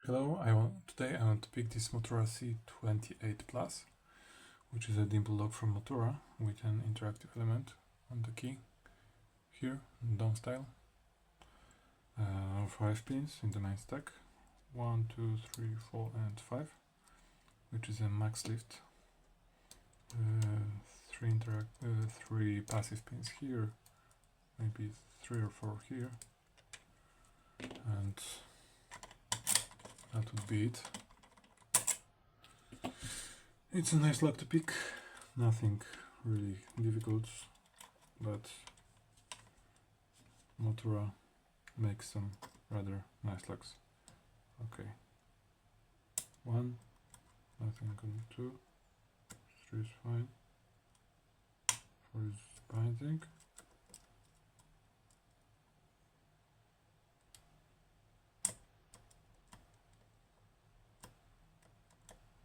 Today I want to pick this Mottura C28 Plus, which is a dimple lock from Mottura with an interactive element on the key here, down style. 5 pins in the main stack, 1, 2, 3, 4 and 5, which is a max lift. 3 passive pins here, maybe 3 or 4 here, and that would be it. It's a nice lock to pick, nothing really difficult, but Mottura makes some rather nice locks. Okay, 1, nothing on 2, 3 is fine, 4 is binding.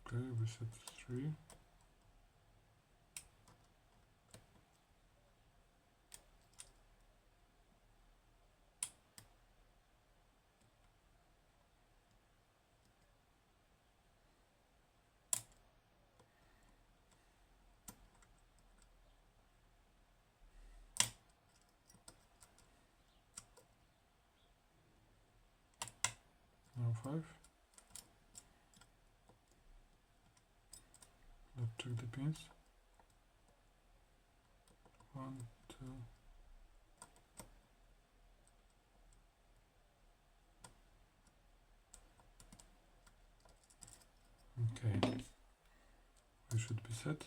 Okay, we set 3. Now 5. Let's check the pins. 1, 2. Okay, we should be set.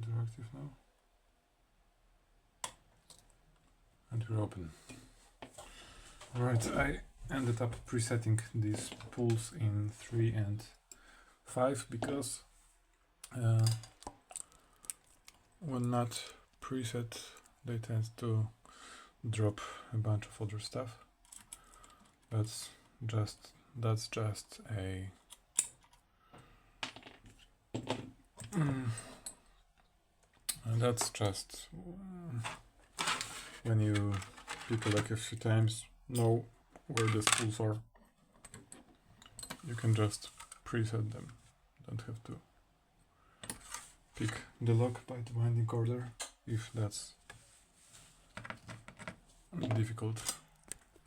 Interactive now. And we're open. Alright, I ended up presetting these pulls in 3 and 5 because when not preset they tend to drop a bunch of other stuff. That's just a when you pick a lock a few times, know where the spools are. You can just preset them. Don't have to pick the lock by the binding order if that's difficult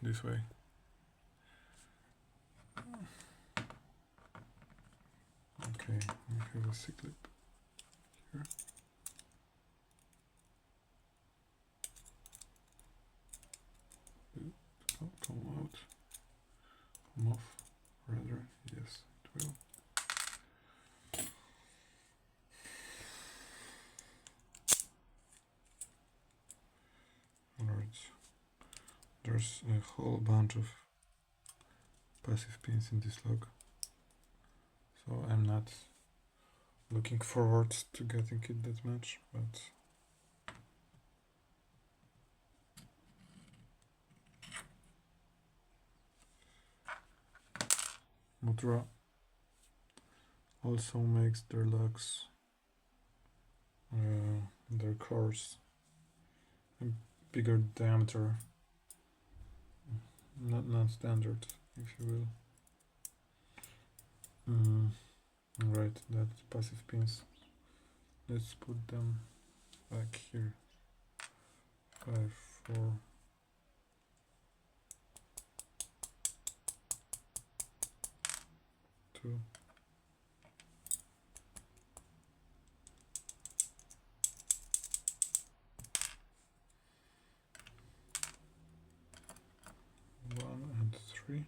this way. Okay, we have a C-clip here. Come out, come off, rather, yes, it will. Alright, there's a whole bunch of passive pins in this lock, so I'm not looking forward to getting it that much, but Mottura also makes their locks, their cores, a bigger diameter, not standard, if you will. Right, that's passive pins. Let's put them back here. 5, 4. 2. 1 and 3.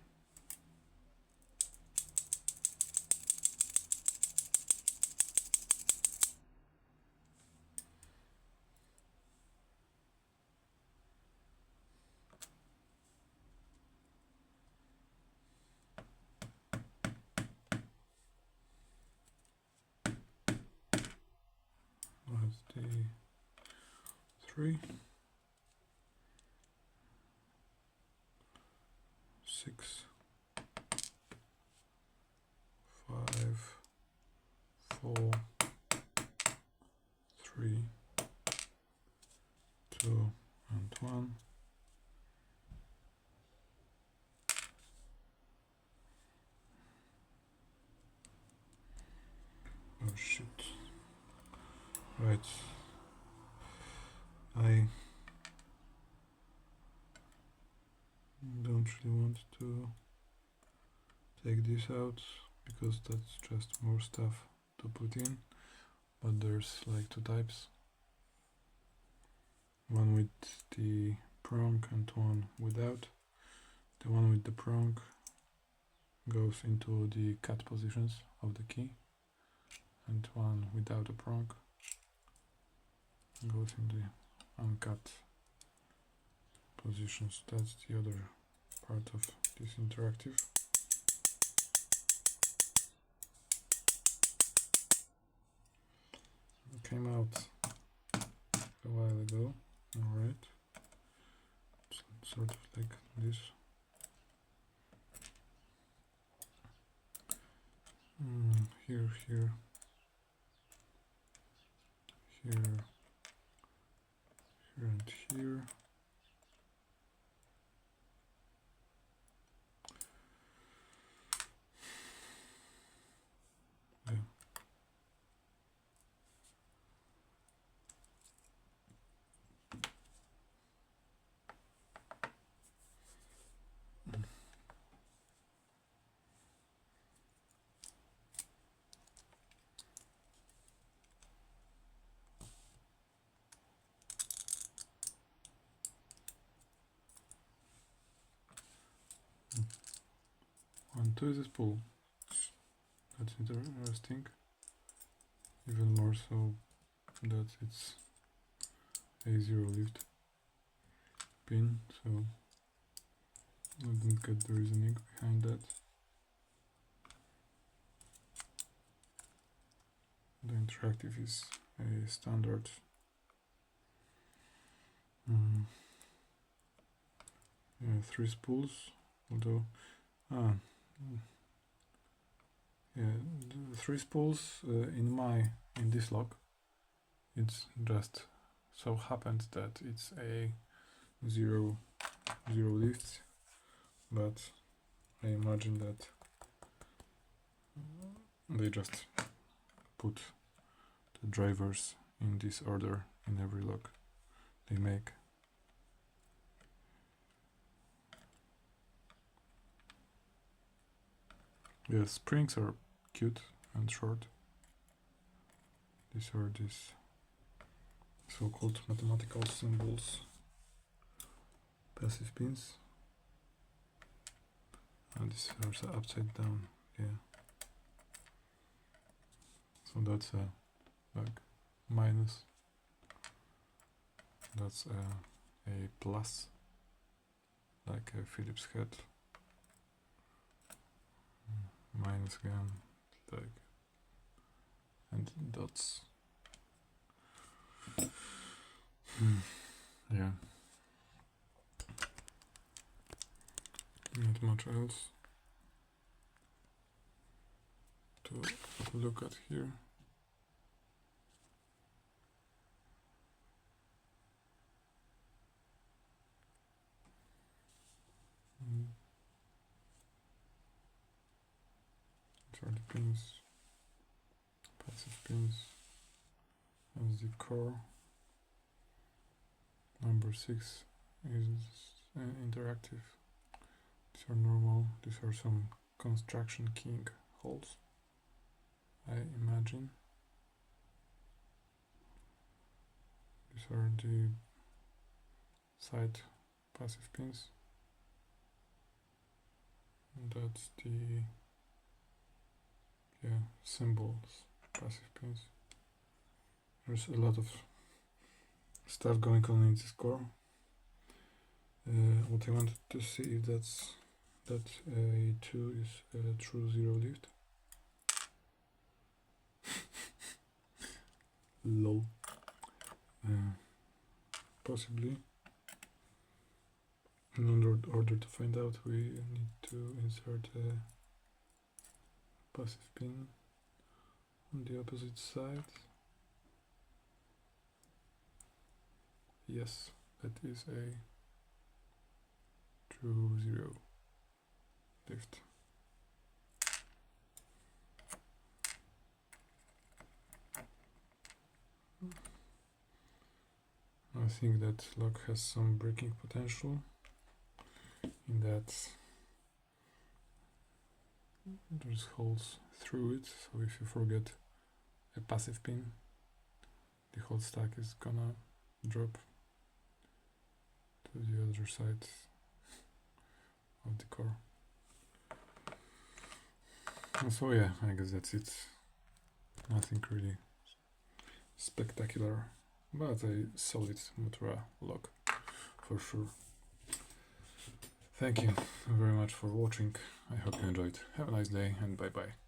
That's the 3. 6, 5, 4, 3, 2 and 1. shit. Right. I don't really want to take this out because that's just more stuff to put in, but there's like two types, one with the prong and one without. The one with the prong goes into the cut positions of the key, and one without a prong goes in the uncut positions. That's the other part of this interactive. It came out a while ago. Alright, sort of like this. Here, here, here, here, and here. Yeah. One, two is a spool. That's interesting. Even more so that it's a zero lift pin, so I didn't get the reasoning behind that. The interactive is a standard. Yeah, 3 spools, although yeah, the 3 spools in this lock. It's just so happens that it's a zero lift, but I imagine that they just put the drivers in this order in every lock they make. Yeah, springs are cute and short. These are these so-called mathematical symbols, passive pins, and these are upside down. Yeah, so that's a like minus, that's a plus, like a Phillips head, minus again, like, and dots. Yeah, not much else to look at here. These are the pins, passive pins, as the core. Number 6 is interactive. These are normal. These are some construction keying holes, I imagine. These are the side passive pins. And that's the symbols passive pins. There's a lot of stuff going on in this core. What I wanted to see if that A2 is a true zero lift. Lol. Possibly. In order to find out, we need to insert a passive pin on the opposite side. Yes, that is a true zero lift. I think that lock has some breaking potential in that there's holes through it, so if you forget a passive pin, the whole stack is gonna drop to the other side of the core. And so yeah, I guess that's it. Nothing really spectacular, but a solid Mottura lock for sure. Thank you very much for watching. I hope you enjoyed. Have a nice day and bye bye.